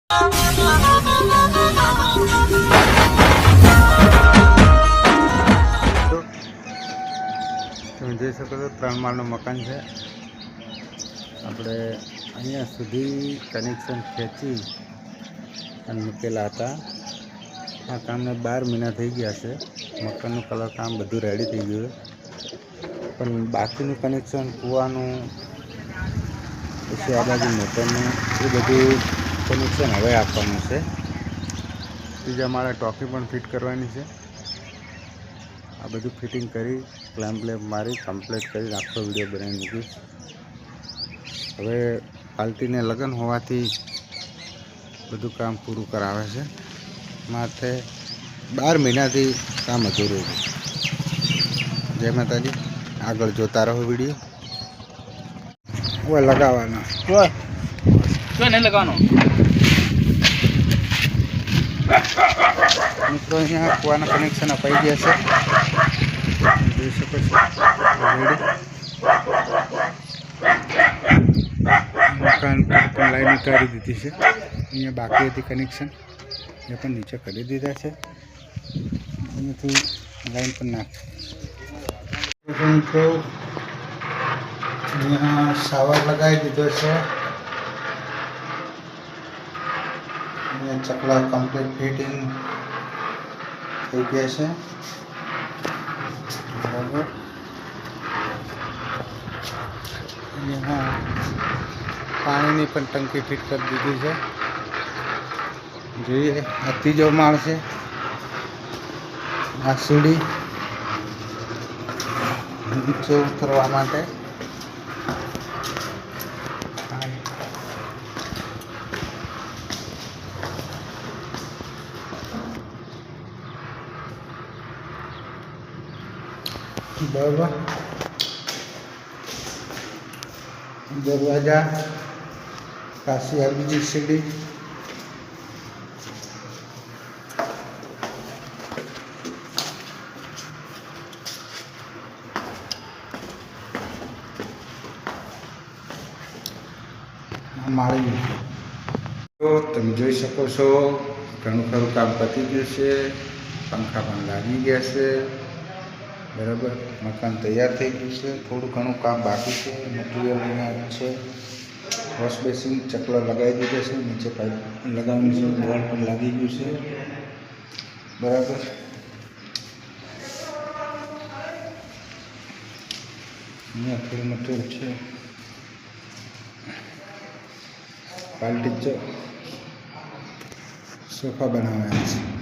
તમે જોઈ શકો છો 3 માળનું મકાન છે. આપણે અહીંયા સુધી કનેક્શન ખેંચી અને મૂકેલા હતા. આ કામને 12 મહિના થઈ ગયા છે. મકાનનું કલર કામ બધું રેડી થઈ ગયું છે, પણ બાકીનું કનેક્શન કૂવાનું પછી આ બાજુ મોટરનું એ બધું કનેક્શન હવે આપવાનું છે. ત્રીજા માળે ટોકી પણ ફિટ કરવાની છે. આ બધું ફિટિંગ કરી ક્લેમ્પ મારી કમ્પ્લીટ કરી આખો વિડીયો બનાવી મૂકીશ. હવે પાર્ટીને લગ્ન હોવાથી બધું કામ પૂરું કરાવે છે. માટે 12 મહિનાથી કામ અધૂરું છે. જય માતાજી. આગળ જોતા રહો વિડીયો. હવે લગાવવાનો નહીં લગાવવાનો મિત્રો. અહીંયા કૂવાના કનેક્શન અપાઈ ગયા છે, જોઈ શકો છો. મકાન પર પણ લાઈન ઉતારી દીધી છે. અહીંયા બાકી હતી કનેક્શન, એ પણ નીચે કરી દીધા છે. અહીંયાથી લાઈન પણ નાખી મિત્રો. અહીંયા શાવર લગાવી દીધો છે. અહીંયા ચકલા કમ્પ્લીટ ફિટિંગ થઈ ગયા છે. બરાબર. અહીંયા પાણીની પણ ટંકી ફિટ કરી દીધી છે. જોઈએ આ ત્રીજો માળ છે. આ સીડી નીચે ઉતરવા માટે. બરાબર. દરવાજા પાછી આ બીજી સીડી. માળી તો તમે જોઈ શકો છો ઘણું ખરું કામ પતી ગયું છે. પંખા પણ લાગી ગયા છે. બરાબર. મકાન તૈયાર થઈ ગયું છે. થોડું ઘણું કામ બાકી છે. મટીરિયલ અહીંયા છે. વોશ બેસિન ચકલા લગાવી દીધા છે. નીચે પાઇપ લગાવવાની છે. બોલ પણ લાગી ગયું છે. બરાબર. અહીંયા થોડું મટીરિયલ છે. પાલટી સોફા બનાવ્યા છે.